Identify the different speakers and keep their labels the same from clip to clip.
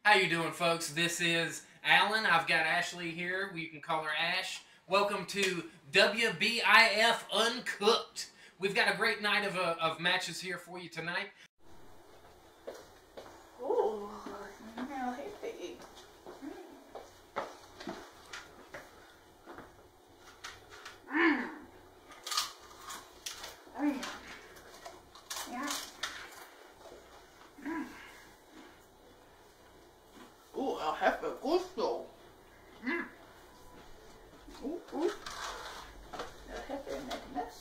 Speaker 1: How you doing, folks? This is Alan. I've got Ashley here. You can call her Ash. Welcome to WBIF Uncooked. We've got a great night of matches here for you tonight.
Speaker 2: Ooh, now hippie. Oh yeah. Yeah. Ooh, el jefe gusto. Ooh, ooh. El jefe neckness.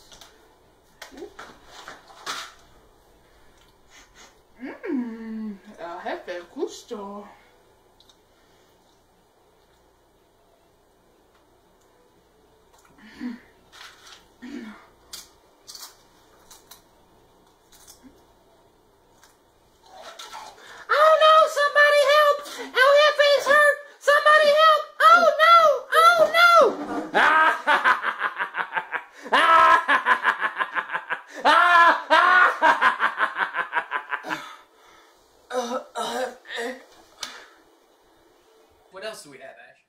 Speaker 2: El jefe gusto.
Speaker 1: What else do we have, Ash?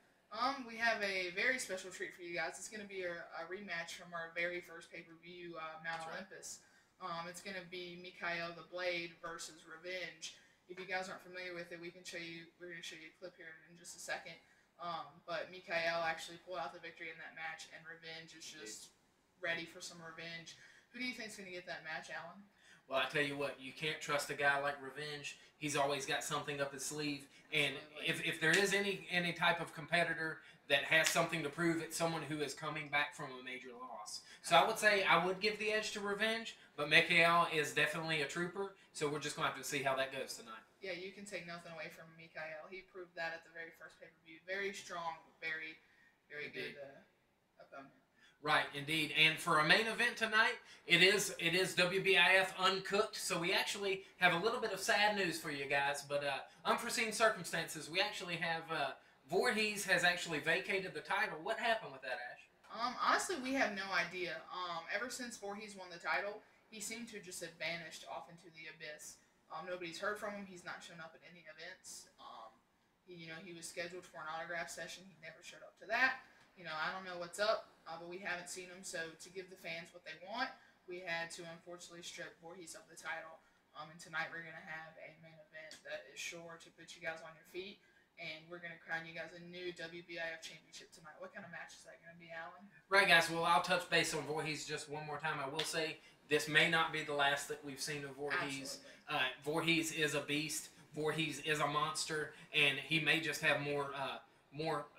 Speaker 2: We have a very special treat for you guys. It's going to be a rematch from our very first pay-per-view, Mount Olympus. It's going to be Mikhail the Blade versus Revenge. If you guys aren't familiar with it, we're going to show you a clip here in just a second. But Mikhail actually pulled out the victory in that match, and Revenge is just ready for some revenge. Who do you think is going to get that match, Alan?
Speaker 1: Well, I tell you what, you can't trust a guy like Revenge. He's always got something up his sleeve. And if there is any type of competitor that has something to prove, it's someone who is coming back from a major loss. So I would say I would give the edge to Revenge, but Mikhail is definitely a trooper, so we're just going to have to see how that goes tonight.
Speaker 2: Yeah, you can take nothing away from Mikhail. He proved that at the very first pay-per-view. Very strong, very good opponent.
Speaker 1: Right, indeed. And for a main event tonight, it is WBIF Uncooked, so we actually have a little bit of sad news for you guys, but unforeseen circumstances. We actually have Voorhees has actually vacated the title. What happened with that, Ash?
Speaker 2: Honestly, we have no idea. Ever since Voorhees won the title, he seemed to just have vanished off into the abyss. Nobody's heard from him. He's not shown up at any events. He was scheduled for an autograph session. He never showed up to that. I don't know what's up, but we haven't seen him. So to give the fans what they want, we had to unfortunately strip Voorhees of the title. And tonight we're going to have a main event that is sure to put you guys on your feet. And we're going to crown you guys a new WBIF championship tonight. What kind of match is that going to be, Alan?
Speaker 1: Right, guys. Well, I'll touch base on Voorhees just one more time. I will say this may not be the last that we've seen of Voorhees. Voorhees is a beast. Voorhees is a monster. And he may just have more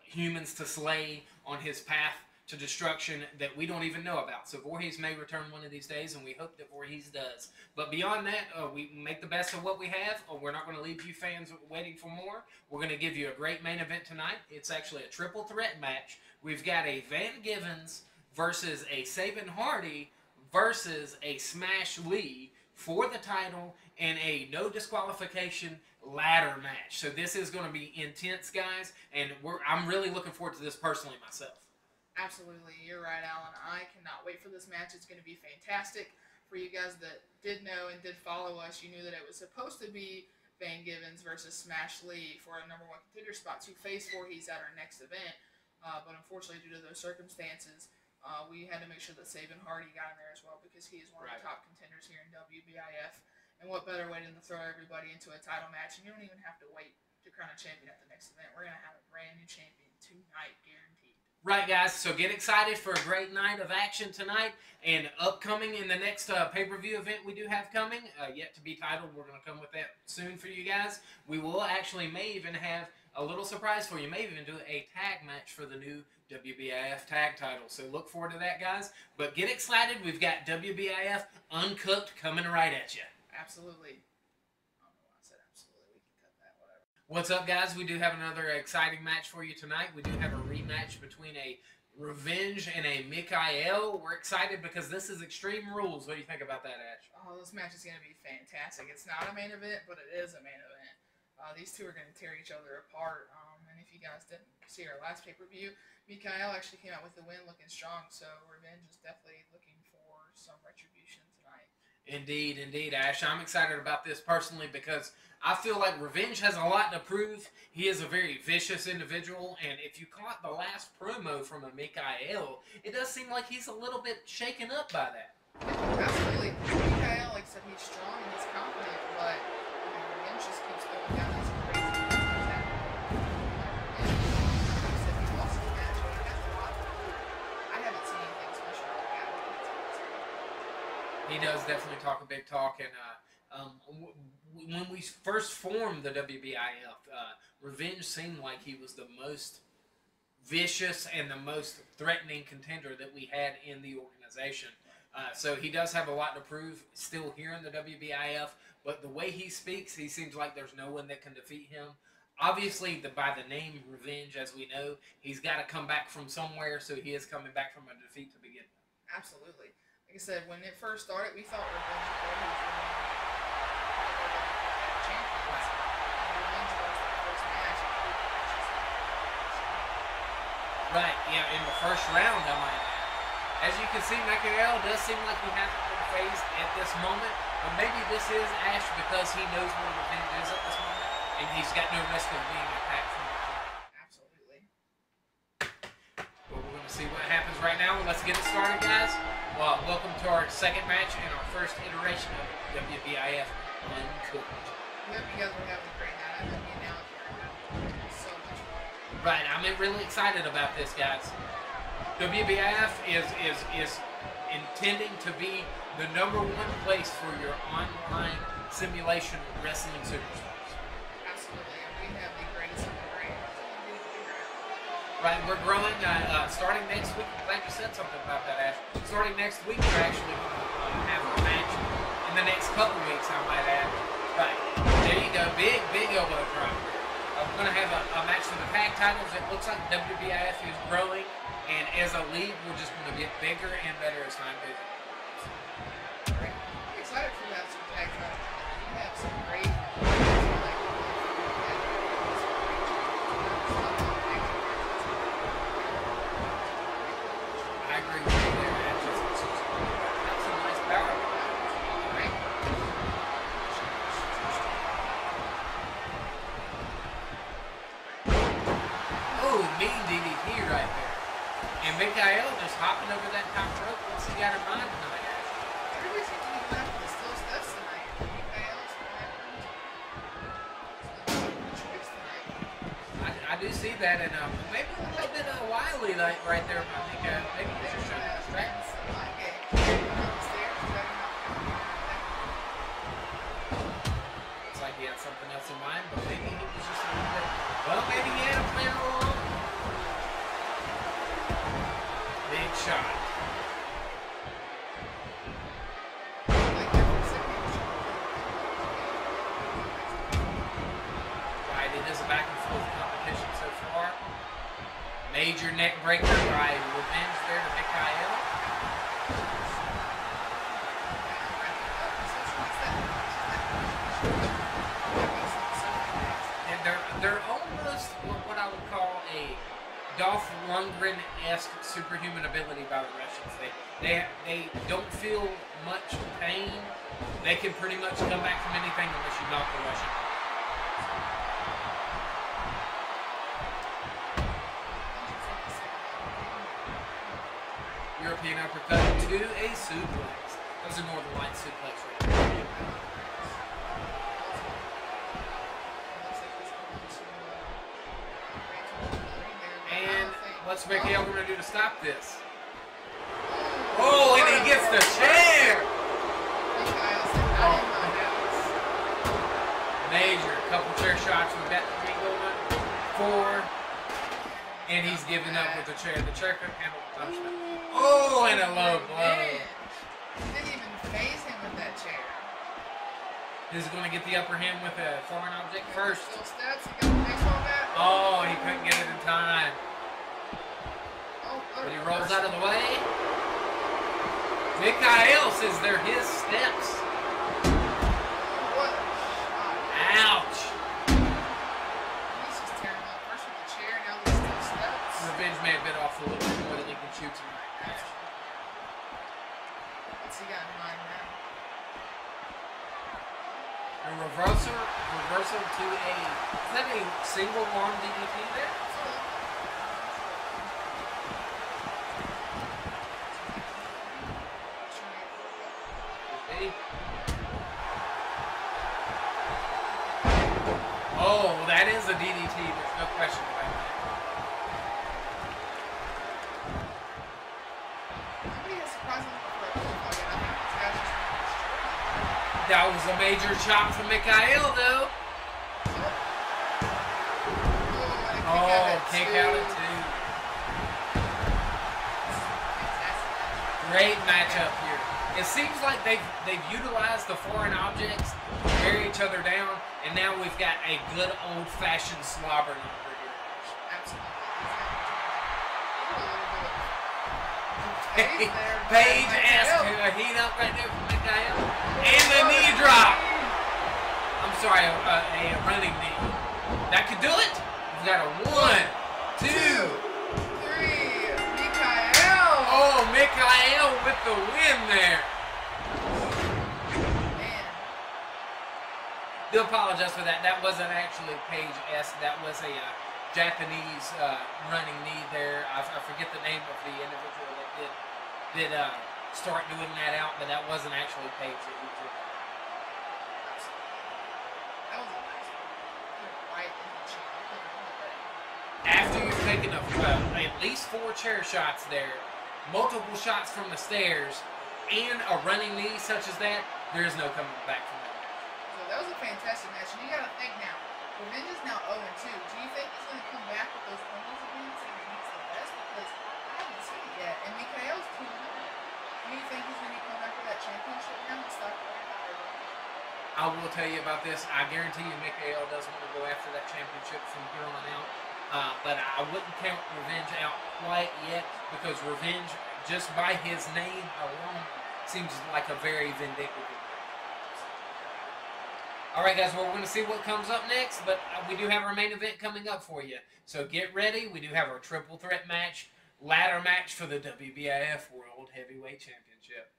Speaker 1: humans to slay on his path to destruction that we don't even know about. So Voorhees may return one of these days, and we hope that Voorhees does. But beyond that, we make the best of what we have. We're not going to leave you fans waiting for more. We're going to give you a great main event tonight. It's actually a triple threat match. We've got a Van Givens versus a Sabin Hardy versus a Smash Lee for the title and a no disqualification ladder match. So this is going to be intense, guys, and I'm really looking forward to this personally myself.
Speaker 2: Absolutely, you're right, Alan. I cannot wait for this match. It's going to be fantastic. For you guys that did know and did follow us, you knew that it was supposed to be Van Givens versus Smash Lee for a #1 contender spot to face Voorhees at our next event. But unfortunately, due to those circumstances, we had to make sure that Sabin Hardy got in there as well because he is one of the top contenders here in WBIF. And what better way than to throw everybody into a title match? And you don't even have to wait to crown a champion at the next event. We're going to have a brand new champion tonight, guaranteed.
Speaker 1: Right, guys, so get excited for a great night of action tonight, and upcoming in the next pay-per-view event we do have coming, yet to be titled. We're going to come with that soon for you guys. We will may even have a little surprise for you. May even do a tag match for the new WBIF tag title, so look forward to that, guys. But get excited. We've got WBIF Uncooked coming right at you.
Speaker 2: Absolutely.
Speaker 1: What's up, guys? We do have another exciting match for you tonight. We do have a rematch between a Revenge and a Mikhail. We're excited because this is Extreme Rules. What do you think about that, Ash?
Speaker 2: Oh, this match is going to be fantastic. It's not a main event, but it is a main event. These two are going to tear each other apart. And if you guys didn't see our last pay-per-view, Mikhail actually came out with the win looking strong. So Revenge is definitely looking for some retribution tonight.
Speaker 1: Indeed, indeed, Ash. I'm excited about this personally because I feel like Revenge has a lot to prove. He is a very vicious individual, and if you caught the last promo from a Mikael, it does seem like he's a little bit shaken up by that.
Speaker 2: Absolutely. Mikael, like I said, he's strong and he's confident, but Revenge just keeps going down these crazy things. Like I said, he lost his match, but he has a lot to prove. I haven't seen anything special like that.
Speaker 1: He does definitely talk a big talk, and when we first formed the WBIF, Revenge seemed like he was the most vicious and the most threatening contender that we had in the organization. So he does have a lot to prove still here in the WBIF, but the way he speaks, he seems like there's no one that can defeat him. Obviously, by the name Revenge, as we know, he's got to come back from somewhere, so he is coming back from a defeat to begin with.
Speaker 2: Absolutely. Like I said, when it first started, we thought Revenge was going to champions. And Revenge was the first match.
Speaker 1: Right, yeah, in the first round, I might add. As you can see, Mikael does seem like he hasn't been phased at this moment, but maybe this is Ash because he knows where Revenge is at this moment, and he's got no risk of being attacked from behind.
Speaker 2: Absolutely.
Speaker 1: Well, we're going to see what happens right now. Let's get it started, guys. Well, welcome to our second match and our first iteration of WBIF Uncooked.
Speaker 2: We hope you guys are having a great night. I know me and Alex are having so much fun.
Speaker 1: Right, I'm really excited about this, guys. WBIF is intending to be the #1 place for your online simulation wrestling superstars.
Speaker 2: Absolutely, and we have the greatest of the great.
Speaker 1: Right, we're growing. Starting next week, I'm glad you said something about that, Ash. Starting next week, we're actually going to have a match in the next couple weeks, I might add. Right, there you go. Big elbow drop. We're going to have a match for the tag titles. It looks like WBIF is growing, and as a league, we're just going to get bigger and better as time goes on.
Speaker 2: Right. I'm excited for that some tag titles. We have some great.
Speaker 1: I agree with you there, man. That's some nice power.
Speaker 2: Right.
Speaker 1: Oh, mean DDT right there. And Mikael just hopping over that top rope. What's he got in mind tonight?
Speaker 2: Everybody seems to be going after the still steps tonight. Mikael's tricks tonight.
Speaker 1: I do see that, and maybe a little bit of Wiley right there. I think maybe he's just trying to distract. Looks like he had something else in mind, but maybe he was just a little bit. Well, maybe he had a plan all along. Big shot. Right, it is a back and forth competition so far. Major neck breaker by Revenge there to Mikael. And they're almost what I would call a Dolph Lundgren-esque superhuman ability by the Russians. They don't feel much pain. They can pretty much come back from anything unless you knock the Russian out. European uppercut to a suplex. Those are Northern Light suplex right there. And what's Mikael going to do to stop this? Oh, and he gets the chair! Major. Couple chair shots. We've got 3 going. 4. And he's giving up with the chair. The chair couldn't handle the punishment. Oh, and a low blow.
Speaker 2: Didn't even phase him with that chair.
Speaker 1: He's going to get the upper hand with a foreign object first.
Speaker 2: Still steps. He got the baseball bat.
Speaker 1: Oh, he couldn't get it in time.
Speaker 2: But
Speaker 1: he rolls out of the way. Mikael says they're his steps.
Speaker 2: What a shot.
Speaker 1: Ouch.
Speaker 2: He's just tearing up. First with the chair, now with still steps.
Speaker 1: Revenge may have bit off a little bit more than he can chew tonight.
Speaker 2: What's he got in mind now?
Speaker 1: to a, is that a single arm DDT there? Oh, that is a DDT. There's no question about that. That was a major chop from Mikhail, though. Oh, kick out at 2. Great matchup here. It seems like they've utilized the foreign objects to wear each other down, and now we've got a good old-fashioned slobber number here. Absolutely. Paige asked to heat up right there for Mikhail. And the knee drop. I'm sorry, a running knee. That could do it. We've got a 1, 2,
Speaker 2: 3. Mikhail.
Speaker 1: Oh, Mikhail with the win there.
Speaker 2: Man.
Speaker 1: Do apologize for that. That wasn't actually Paige S. That was a Japanese running knee there. I forget the name of the individual that did start doing that out, but that wasn't actually Paige that we did.
Speaker 2: That was a nice one. Right in the chin.
Speaker 1: After you've taken at least 4 chair shots there, multiple shots from the stairs, and a running knee such as that, there is no coming back from that.
Speaker 2: So that was a fantastic match. And you got to think now, Revenge is now 0-2. Do you think he's going to come back with those promos again and he's the best? Because I haven't seen it yet. And Mikhail's 2-0. Do you think he's going to come back with that championship now and start going higher?
Speaker 1: I will tell you about this. I guarantee you Mikhail doesn't want to go after that championship from here on out. But I wouldn't count Revenge out quite yet, because Revenge, just by his name alone, seems like a very vindictive. Alright guys, well, we're going to see what comes up next, but we do have our main event coming up for you. So get ready. We do have our triple threat match, ladder match for the WBIF World Heavyweight Championship.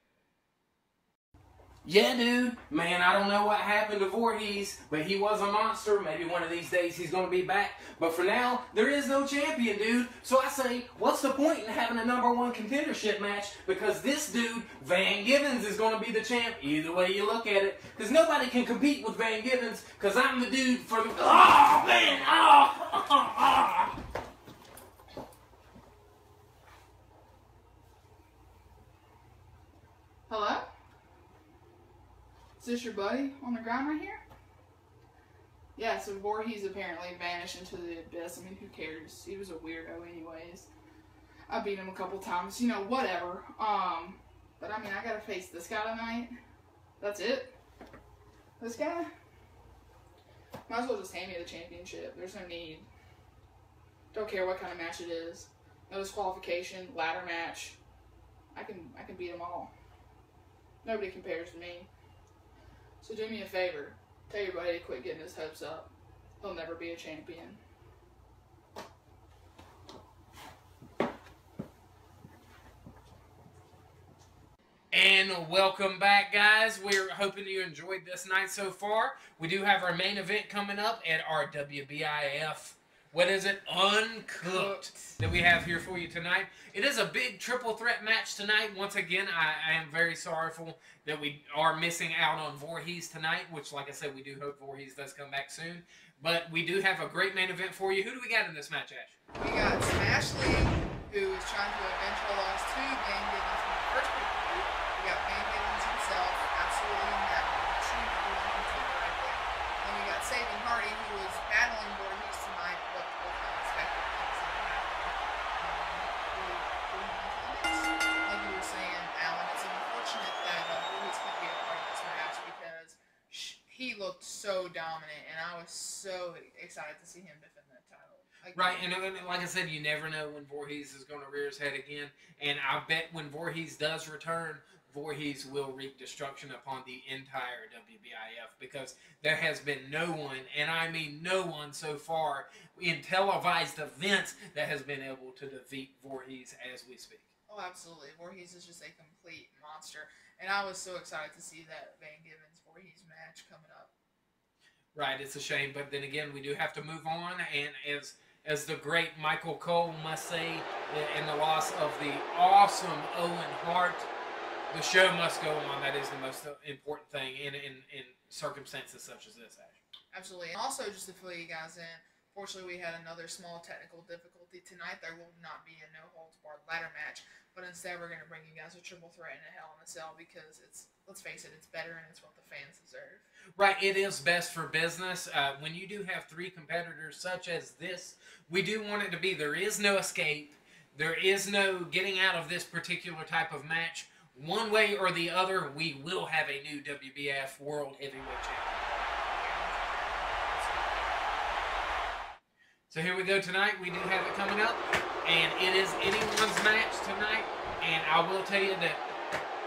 Speaker 1: Yeah, dude. Man, I don't know what happened to Voorhees, but he was a monster. Maybe one of these days he's going to be back. But for now, there is no champion, dude. So I say, what's the point in having a #1 contendership match? Because this dude, Van Givens, is going to be the champ. Either way you look at it. Because nobody can compete with Van Givens, because I'm the dude for the... Oh, man! Oh!
Speaker 2: Hello? Is this your buddy on the ground right here? Yeah, so Voorhees apparently vanished into the abyss. I mean, who cares? He was a weirdo anyways. I beat him a couple times, you know, whatever. But I mean, I gotta face this guy tonight. That's it? This guy? Might as well just hand me the championship. There's no need. Don't care what kind of match it is. No disqualification, ladder match. I can beat them all. Nobody compares to me. So do me a favor. Tell your buddy to quit getting his hopes up. He'll never be a champion.
Speaker 1: And welcome back, guys. We're hoping you enjoyed this night so far. We do have our main event coming up at our WBIF, what is it, Uncooked, that we have here for you tonight. It is a big triple threat match tonight. Once again, I am very sorrowful that we are missing out on Voorhees tonight, which, like I said, we do hope Voorhees does come back soon. But we do have a great main event for you. Who do we got in this match, Ash?
Speaker 2: We got Smash Lee, who is trying to avenge her loss to Van Givens from the first pay-per-view. We got Van Givens himself, absolutely in that true #1 contender right there. Then we got Saving Hardy, who was battling Voorhees tonight, but with unexpected things that happened. Like you were saying, Alan, it's unfortunate that Voorhees couldn't be a part of this match because he looked so dominant, and I was so excited to see him defend that title.
Speaker 1: Right, and like I said, you never know when Voorhees is going to rear his head again. And I bet when Voorhees does return, Voorhees will wreak destruction upon the entire WBIF, because there has been no one, and I mean no one so far in televised events that has been able to defeat Voorhees as we speak.
Speaker 2: Oh, absolutely. Voorhees is just a complete monster. And I was so excited to see that Van Givens-Voorhees match coming up.
Speaker 1: Right, it's a shame, but then again, we do have to move on, and as the great Michael Cole must say, in the loss of the awesome Owen Hart, the show must go on. That is the most important thing in circumstances such as this, Ash.
Speaker 2: Absolutely. And also, just to fill you guys in, fortunately, we had another small technical difficulty tonight. There will not be a no-holds-barred ladder match, but instead we're going to bring you guys a triple threat in a Hell in a Cell because it's, let's face it, it's better and it's what the fans deserve.
Speaker 1: Right, it is best for business. When you do have three competitors such as this, we do want it to be, there is no escape. There is no getting out of this particular type of match. One way or the other, we will have a new WBIF World Heavyweight Champion. So here we go tonight. We do have it coming up, and it is anyone's match tonight. And I will tell you that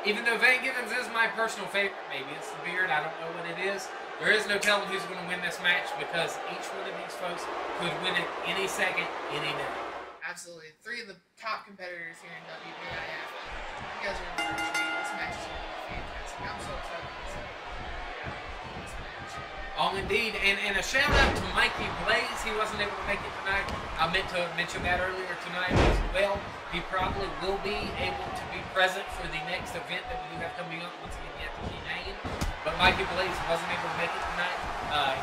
Speaker 1: even though Van Givens is my personal favorite, maybe it's the beard, I don't know what it is, there is no telling who's going to win this match because each one of these folks could win it any second, any day.
Speaker 2: Absolutely. Three of the top competitors here in WBIF. You guys are in for a treat. This match is going to be fantastic. I'm so excited to see this match.
Speaker 1: Oh, indeed. And a shout out to Mikey Blaze. He wasn't able to make it tonight. I meant to mention that earlier tonight as well. He probably will be able to be present for the next event that we do have coming up once we get to keep hanging. But Mikey Blaze wasn't able to make it tonight.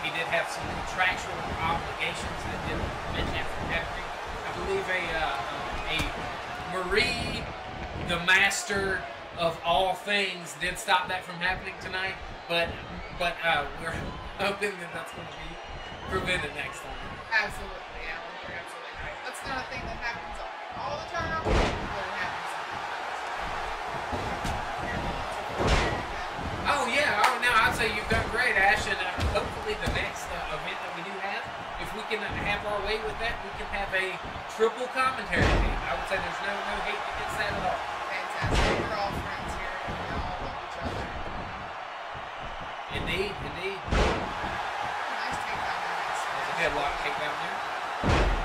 Speaker 1: He did have some contractual obligations that didn't prevent him from happening. I believe a Marie, the master of all things, did stop that from happening tonight. But we're hoping that that's going to be prevented next time.
Speaker 2: Absolutely, Alan. You're absolutely right. That's not a thing that happens all the time, but it happens sometimes.
Speaker 1: Oh, yeah. Oh, no, I'd say you've done great, Ash. And hopefully the next event that we do have, if we can have our way with that, we can have a triple commentary team. I would say there's no hate against that at all.
Speaker 2: Fantastic. We're all friends here, and we all love each other.
Speaker 1: Indeed, indeed.
Speaker 2: Nice takedown there.
Speaker 1: There's a headlock takedown there.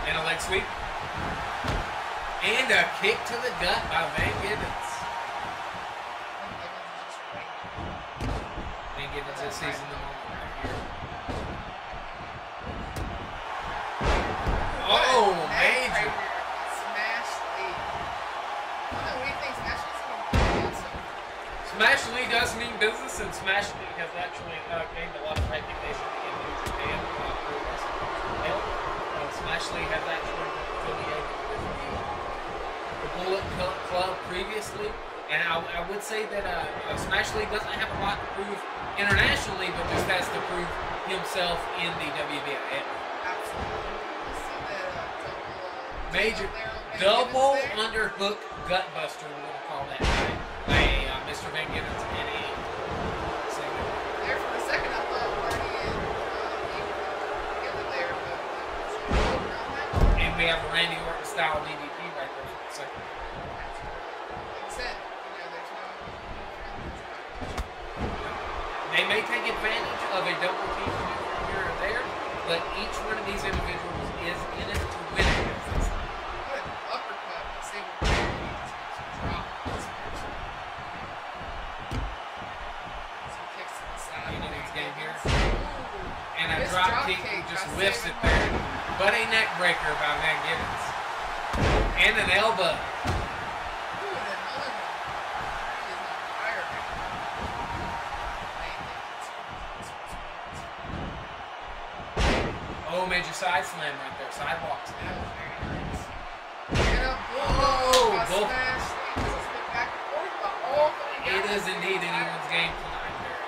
Speaker 1: And a leg sweep. And a kick to the gut by Van Givens. Van Givens is seizing the moment right here. Oh, major.
Speaker 2: Smash Lee. I don't know what you think Smash Lee's going to do.
Speaker 1: Smash Lee does mean business, and Smash Lee has actually gained a lot of recognition in New Japan. Smash Lee has actually been affiliated with the Bullet Club previously, and I would say that Smash Lee doesn't have a lot to prove internationally, but just has to prove himself in the WBIF.
Speaker 2: Absolutely.
Speaker 1: Major double underhook gutbuster, we're going to call that by Mr. Van Givens and a single.
Speaker 2: There for a second, I thought Marty and together there, but
Speaker 1: and we have a Randy Orton style DDT right there for a second.
Speaker 2: Like I said, there's no.
Speaker 1: They may take advantage of a double team here or there, but each one of these individuals is in it to win it.
Speaker 2: What an uppercut! Sable drop this person. Some kicks to the side.
Speaker 1: Anything's game here. And a
Speaker 2: This
Speaker 1: drop kick just lifts it there. But a neck breaker by Van Givens. And an elbow.
Speaker 2: Ooh, and another one. He is on fire now.
Speaker 1: Oh, major side slam right there. Sidewalks.
Speaker 2: That was very nice. Get up,
Speaker 1: Oh,
Speaker 2: bull.
Speaker 1: bull.
Speaker 2: Smash. This has been back and forth the whole thing.
Speaker 1: It is indeed anyone's game tonight there.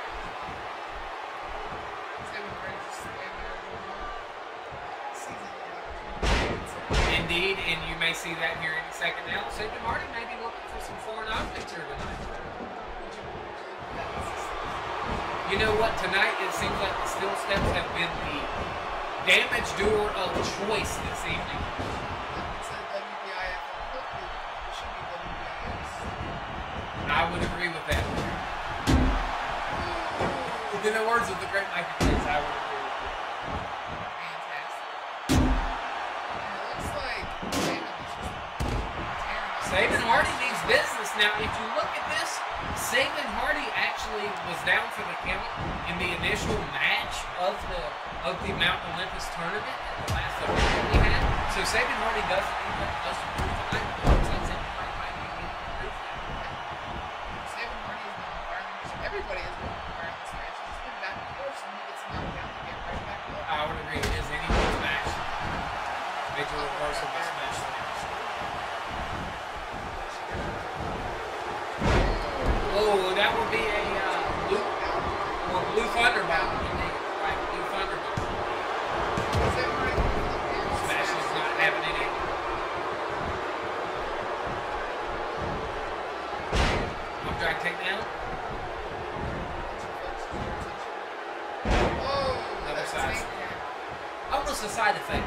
Speaker 1: Indeed, and you may see that here in a second now. Saban Martin may be looking for some foreign objects here tonight. You know what? Tonight it seems like the Steel Steps have been the damage doer of choice this evening. I would agree with that. In the words of the great Michael Blaze, I would agree with you.
Speaker 2: Fantastic. And it looks like Saban is just tearing up.
Speaker 1: Saban Martin means business. Now, if you look at this, Saban Hardy actually was down for the count in the initial match of the Mount Olympus tournament at the last event that we had. So Saban Hardy doesn't even us to prove tonight. Looks like Saban Hardy might be getting proof now.
Speaker 2: Saban Hardy has been on fire. Everybody has been on fire in this match. It's been back and forth. Somebody gets knocked down and get right back up.
Speaker 1: I would agree. It is anyone's match. Major reversal this match. Oh, that would be a blue thunderbolt. Right, blue thunderbolt. Smash is not having any. Up drag takedown. Another side. Almost a side effect.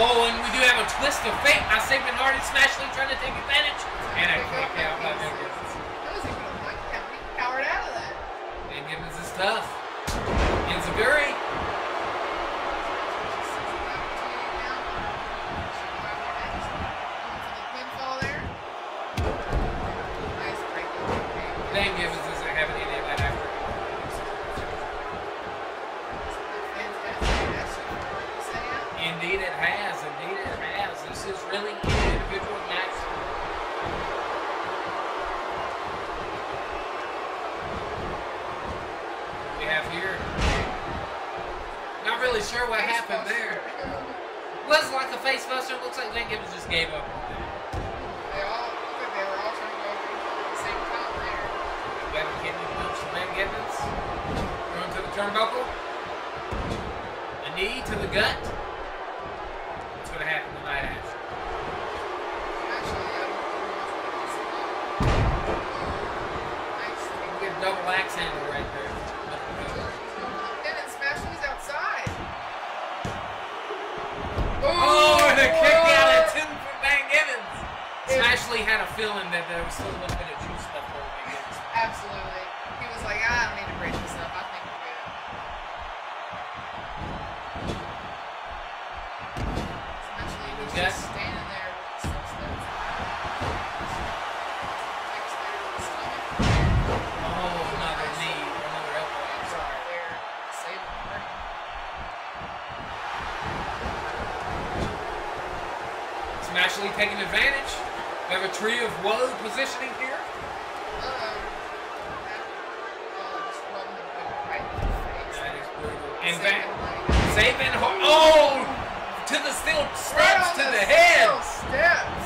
Speaker 1: Oh, and we do have a twist of fate. Now Saban Hardy Smash Lee trying to take advantage. And a kick out by Van Gibbons.
Speaker 2: That was even a point count. He powered out of that.
Speaker 1: Van Gibbons is tough. Enziguri. Van Gibbons isn't having any of that after. Indeed it has. Indeed it has. This is really an individual match. We have here. Not really sure what happened there. Was like a face buster. Looks like Van Gibbons just gave up on that.
Speaker 2: They were all trying to go at the same time there.
Speaker 1: Got a kidney punch to Van Gibbons. Going to the turnbuckle. A knee to the gut. That's what happened tonight, Ash. Get a double axe handle right there.
Speaker 2: And Smash Lee's outside.
Speaker 1: Oh, and a kick out at 2 from Van Gibbons. Smash Lee had a feeling that there was still a little bit of juice left for Van Gibbons.
Speaker 2: Absolutely. He was like, I don't need to break this up. I think we're good. Smash Lee was just standing there with the steps.
Speaker 1: Oh, another knee, another elbow. I'm sorry.
Speaker 2: There, Saban Hardy.
Speaker 1: Smash Lee taking advantage. We have a tree of woe positioning here. That is brutal. And Saban Hardy. Oh! To the steel steps to the head.
Speaker 2: Steps.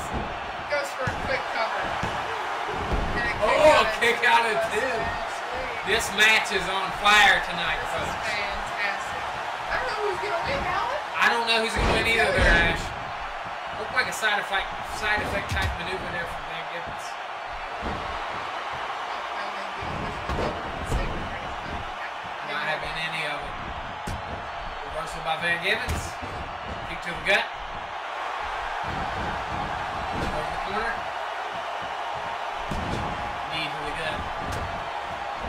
Speaker 2: Goes for a quick cover.
Speaker 1: Oh, a kick out at 2. This match is on fire tonight, folks.
Speaker 2: Fantastic. I don't know who's going to win, Alan.
Speaker 1: I don't know who's going to win either there, Ash. Looked like a side effect type maneuver there from Van Gibbons. Not having any of it. Reversal by Van Gibbons. Kick to the gut. Over the corner. Knee to the gut.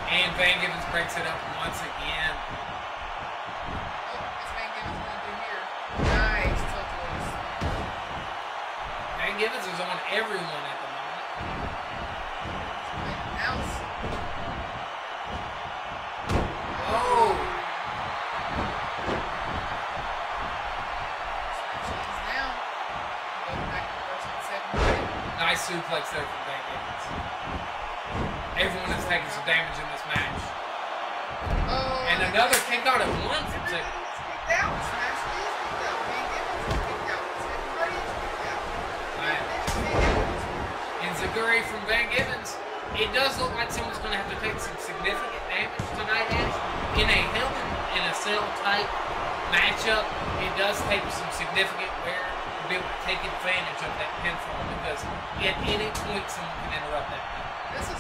Speaker 1: And Van Gibbons breaks it up once again.
Speaker 2: What's Van Gibbons going to do here? Nice tilt-a-whirl.
Speaker 1: Van Gibbons is on everyone at the moment.
Speaker 2: Mouse.
Speaker 1: Oh! Nice suplex there from Van Gibbons. Everyone is taking some damage in this match.
Speaker 2: Oh,
Speaker 1: and another kick out at 1 from Saban. Enziguri from Van Gibbons. It does look like someone's going to have to take some significant damage tonight, Ash. In a Hell in a Cell type matchup, it does take some significant wear to be able to take advantage of that pinfall, because at any point someone can interrupt that pinfall.
Speaker 2: This is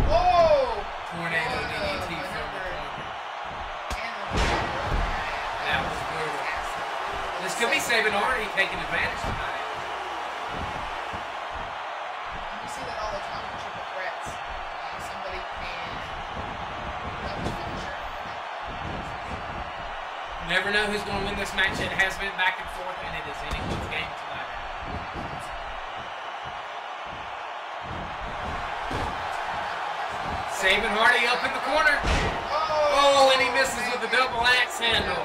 Speaker 2: whoa!
Speaker 1: Tornado DDT from the corner. That was brutal. This could be Saban Hardy taking advantage tonight.
Speaker 2: You see that all the time in triple threats. Somebody
Speaker 1: never know who's going to win this match. It has been back and forth, and it is anyone's game tonight. Sabin Hardy up in the corner. Oh, and he misses with the double axe handle.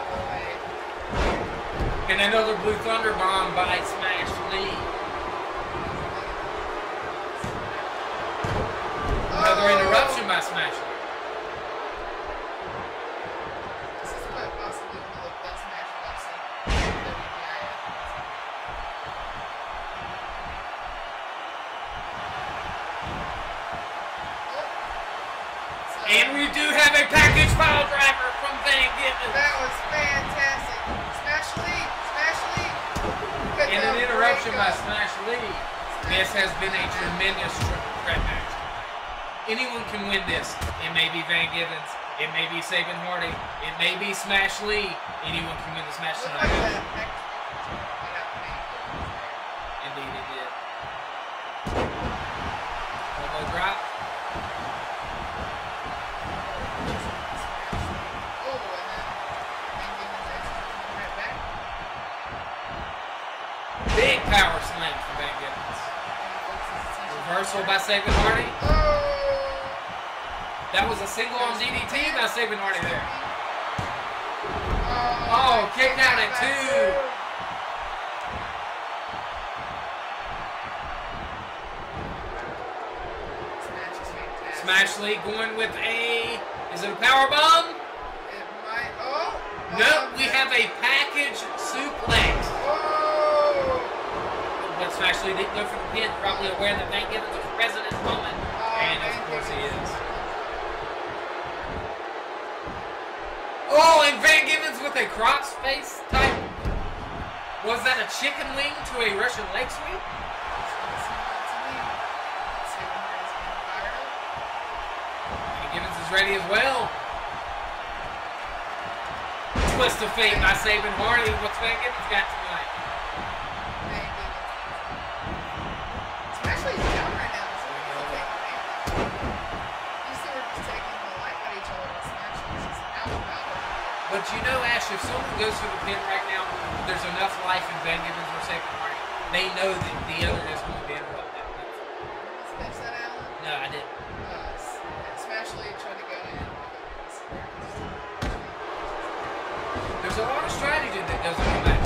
Speaker 1: And another Blue Thunder Bomb by Smash Lee. Another interruption by Smash Lee.
Speaker 2: This is quite possibly one of the best matches I've seen in WBIF.
Speaker 1: And we do have a package pile driver from Van Givens.
Speaker 2: That was fantastic. Smash Lee, Smash Lee.
Speaker 1: And an interruption by Smash Lee. This has been a tremendous triple threat match. Anyone can win this. It may be Van Givens. It may be Sabin Hardy. It may be Smash Lee. Anyone can win this match tonight. Indeed it did. Elbow drop. Big power slam from Van Givens. Reversal by Sabin Hardy. That was a single on DDT by Sabin Hardy there. Oh, kicked out at 2. Smash Lee going with a, is it a power bomb?
Speaker 2: It might, oh.
Speaker 1: No, we have a package suplex. But Smash Lee didn't go for the pin, probably aware that Van Givens was present at the moment. And of course he is. Oh, and Van Givens with a cross-face type. Was that a chicken wing to a Russian leg sweep? Van Givens is ready as well. Twist of fate by Sabin Hardy. What's Van Givens got tonight?
Speaker 2: Especially down right now. You see we're just taking the life out of each other with Smashes. It's out of power.
Speaker 1: But you know, Ash, if someone goes for the pin right now, there's enough life in Van Givens or Sabin Hardy. They know that the other is going to interrupt that pin.
Speaker 2: Did you catch that, Alan?
Speaker 1: No, I didn't.
Speaker 2: Smash Lee tried to go in.
Speaker 1: There's a lot of strategy that goes into that.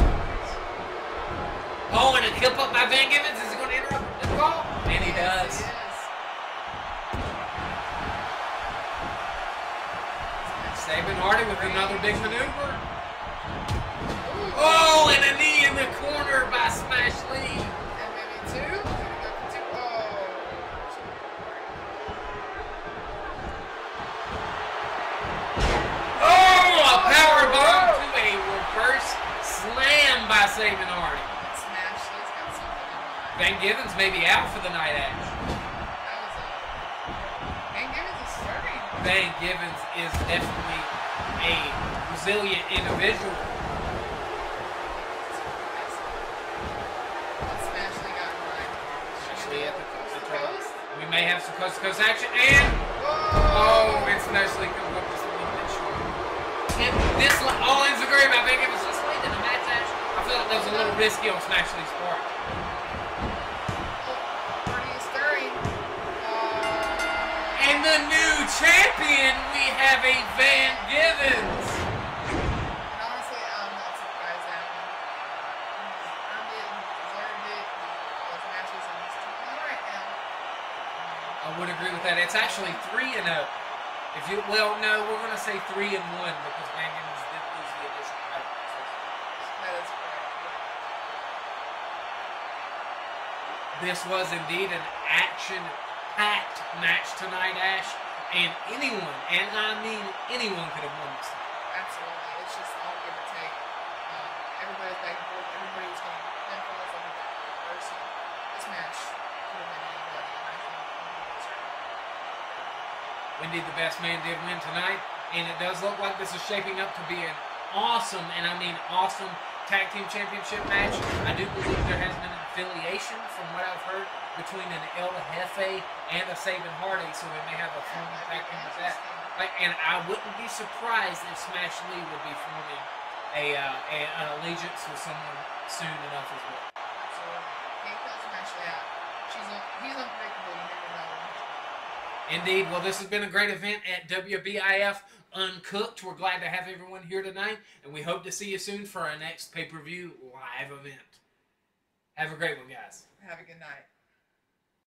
Speaker 1: Oh, and a kill up by Van Givens. Is he going to interrupt the ball? And he does.
Speaker 2: He is.
Speaker 1: Sabin Hardy with another big maneuver. Oh, and a knee in the corner by Smash Lee.
Speaker 2: And maybe 2. Gonna go for 2.
Speaker 1: Oh, a power bomb to a reverse slam by Sabin Hardy.
Speaker 2: Smash Lee's got something in mind.
Speaker 1: Van Givens may be out for the night, Ash.
Speaker 2: That was a... Van Givens is starting.
Speaker 1: Van Givens is definitely a resilient individual.
Speaker 2: Smash Lee got right.
Speaker 1: Smash Lee at the
Speaker 2: Coast.
Speaker 1: We may have some coast-to-coast action, and oh, and Smash Lee comes up just a little bit short. And this, all ends agree about Van Givens this late in the match, Ash. I feel like that was a little risky on Smash Lee's part. And the new champion, we have a Van Givens.
Speaker 2: And honestly, I'm not surprised at him. He's earned it and deserved it. Those matches and he's doing right now.
Speaker 1: I would agree with that. It's actually 3-0. If you, well, no, we're going to say 3-1 because Van Givens did lose the additional title.
Speaker 2: That is correct.
Speaker 1: This was indeed an action-packed match tonight, Ash, and anyone, and I mean anyone, could have won this tonight.
Speaker 2: Absolutely. It's just all give or take. Everybody's back and forth. Everybody was getting pinfalls. Everybody was reversing. This match could have been anybody, and I think nobody was hurt.
Speaker 1: Indeed, the best man did win tonight, and it does look like this is shaping up to be an awesome, and I mean awesome, tag team championship match. I do believe there has been an affiliation, from what I've heard, between an El Jefe and a Sabin Hardy, so we may have a forming tag team with that. And I wouldn't be surprised if Smash Lee would be forming a an allegiance with someone soon enough as well.
Speaker 2: Absolutely. Kate Coach and Ashley out. He's unpredictable. You never know.
Speaker 1: Indeed. Well, this has been a great event at WBIF Uncooked. We're glad to have everyone here tonight, and we hope to see you soon for our next pay-per-view live event. Have a great one, guys.
Speaker 2: Have a good night.